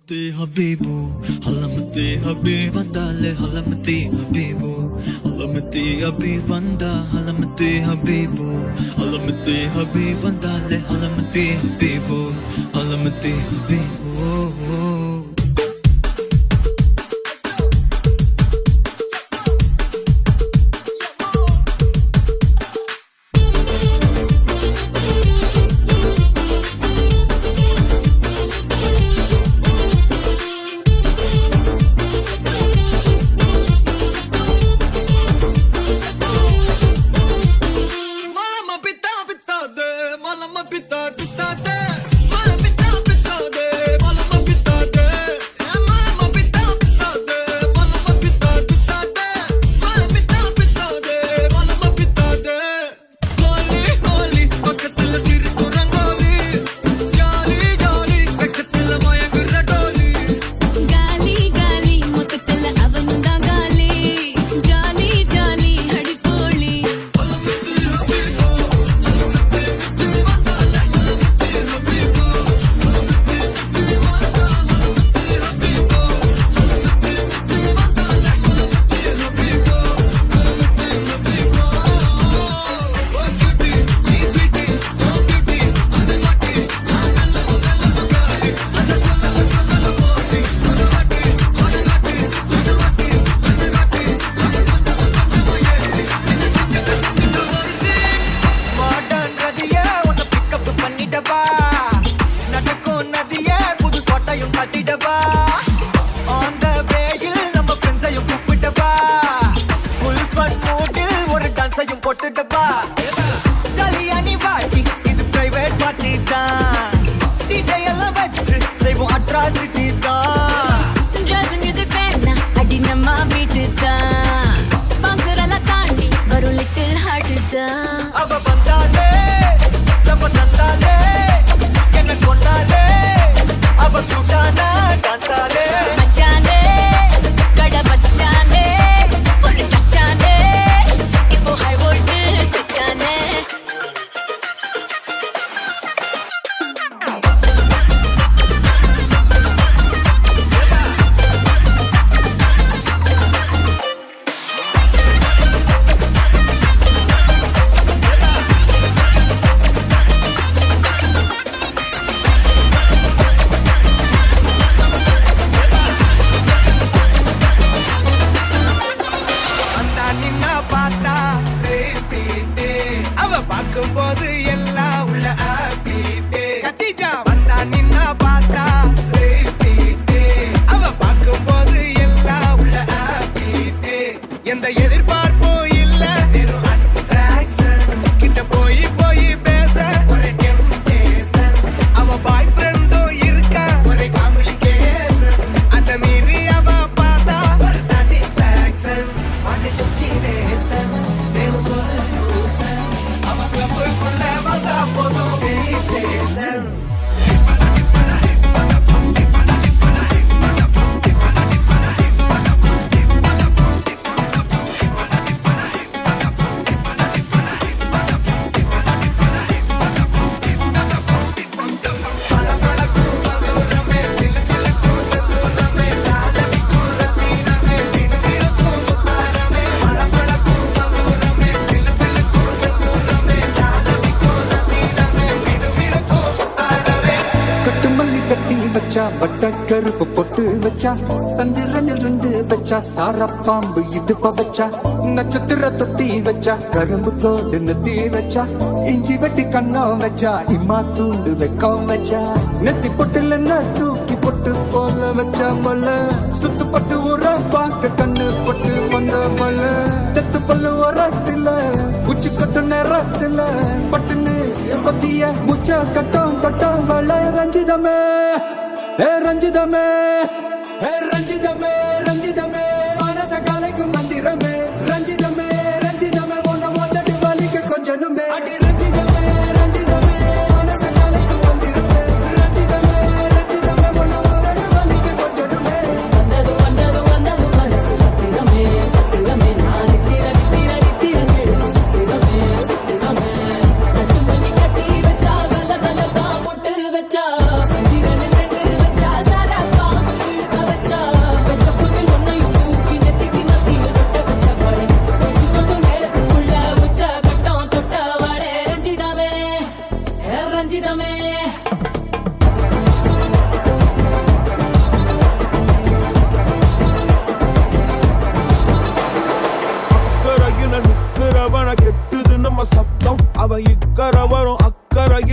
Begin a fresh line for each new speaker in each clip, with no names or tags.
Halamati Habibu, Halamati Habib Vandale, Halamati Habibu, Halamati Habib Vanda, Halamati Habibu, Halamati Habib Vandale, Halamati Habibu, Halamati Habibu.
வட்ட கருப்பு பொட்டு வச்சா சந்திரனில் இருந்து வச்சா சாரப்பாம்பு இடுப்ப வச்சா நட்சத்திர தொட்டி வச்சா கரும்பு தோடு நெத்தி வச்சா இஞ்சி வெட்டி கண்ணம் வச்சா இம்மா தூண்டு வெக்கம் வச்சா நெத்தி பொட்டுல தூக்கி பொட்டு போல வச்சா மல்ல சுத்து பட்டு உர பாக்க கண்ணு பொட்டு வந்த மல்ல தெத்து பல்லு உரத்துல உச்சி கொட்டு நேரத்துல பட்டுன்னு பத்திய முச்ச கட்டம் கட்டம் வள ரஞ்சிதமே ரஞ்சிதமே ரஞ்சிதமே ரஞ்சிதமே மனச கலைக்கும் மந்திரமே ரஞ்சிதமே ரஞ்சிதமே உன்ன மொத்தடி வலிக்கு கொஞ்சனுமே அடி ரஞ்சிதமே ரஞ்சிதமே மனச கலைக்கும் மந்திரமே ரஞ்சிதமே ரஞ்சிதமே உன்ன மொத்தடி வலிக்கு கொஞ்சனுமே
வந்தது வந்தது வந்தது மனசு சத்திரமே சத்திரமே நான் நித்திர நித்திர நித்திர கேடு சத்திரமே சத்திரமே கட்டுமல்லி கட்டி வச்சா கல கல தான் போட்டு வச்சா சந்திரனில் ரெண்டு வச்சா சாரப்பா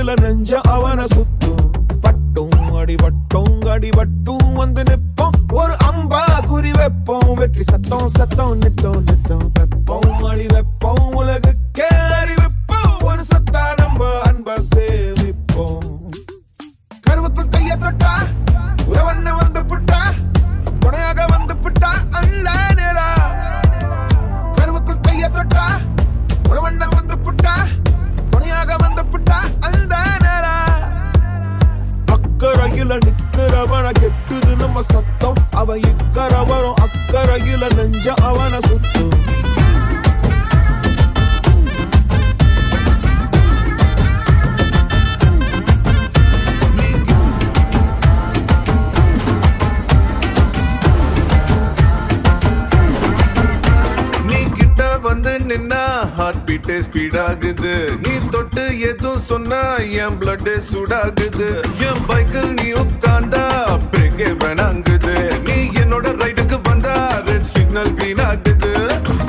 அக்கறையில நெஞ்ச அவன சுத்தும் வட்டும் அடிவட்டும் வந்து நிப்போம் ஒரு அம்பா குறி வைப்போம் வெற்றி சத்தம் சத்தம் நித்தம் நித்தம் வெப்போம் அடி வைப்போம் உலகுக்கே அறிவிப்போம் ஒரு சத்தா நம்ம அன்ப சேமிப்போம் கருவுக்குள் கைய தொட்டா உறவண்ண வந்து புட்டா துணையாக வந்து புட்டா அல்ல நேரா கருவுக்குள் கைய தொட்டா உறவண்ண வந்து புட்டா துணையாக வந்து புட்டா அந்த நேரா அக்கறையில நிக்கிறவன கெட்டுது நம்ம சத்தம் அவ இக்கரை வரும் அக்கறையில நெஞ்ச அவன சுத்தும்
வந்து நின்னா ஹார்ட் பீட்டே ஸ்பீட் ஆகுது நீ தொட்டு எதுவும் சொன்னா என் பிளட் சூடாகுது என் பைக்கில் நீ உட்கார்ந்தா பிரேக்கே வேணாங்குது நீ என்னோட ரைடுக்கு வந்தா ரெட் சிக்னல் கிரீன் ஆகுது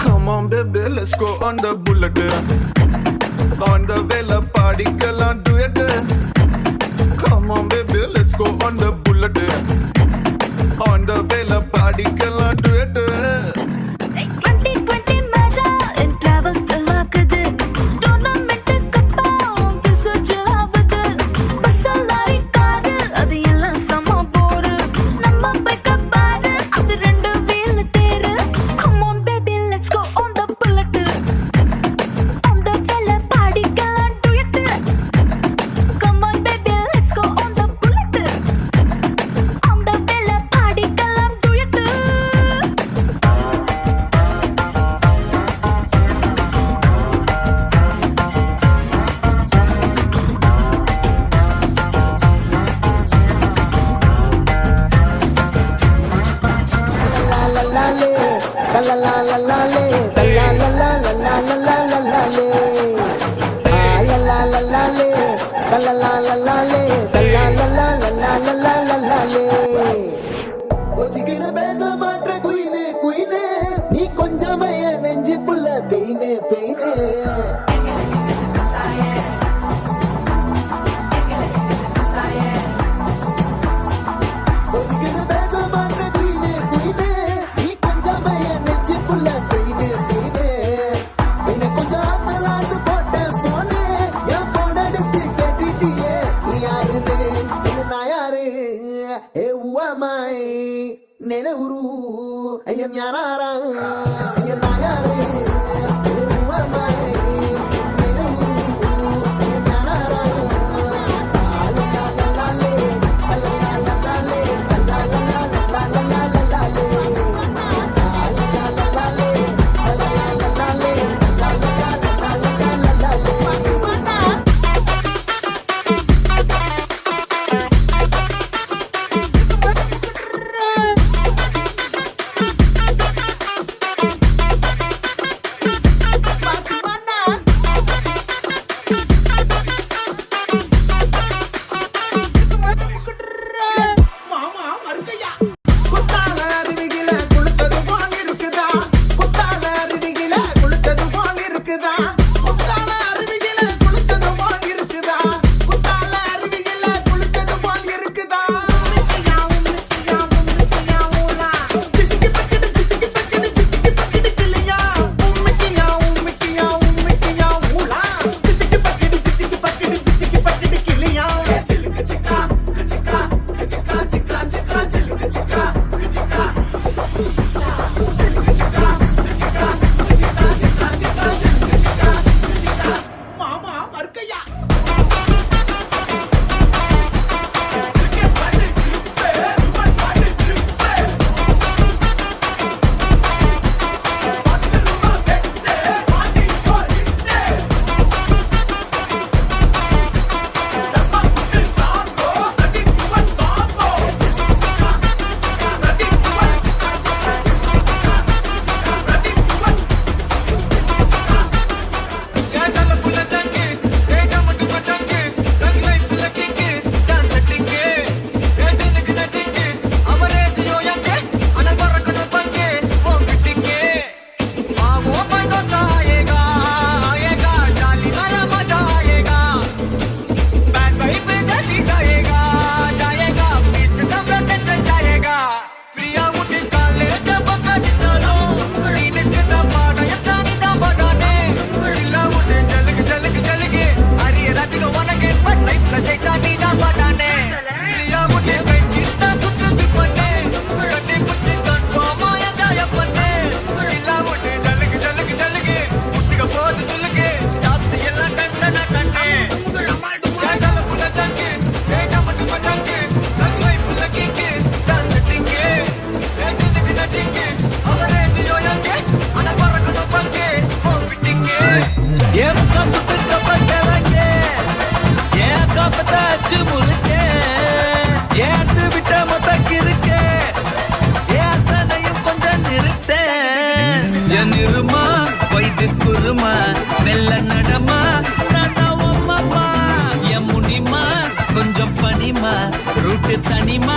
come on baby let's go on the bullet on the வேல பாடிக்கலாம் duet come on baby let's go on the bullet on the வேல பாடிக்கலாம் duet
நீ கொஞ்சமே நெஞ்சுக்குள்ள பெயினே பெயினே നെനഹുരു അയ്യം ഞാനാരാ നായാരേ
தனிமா ரூட்டு தனிமா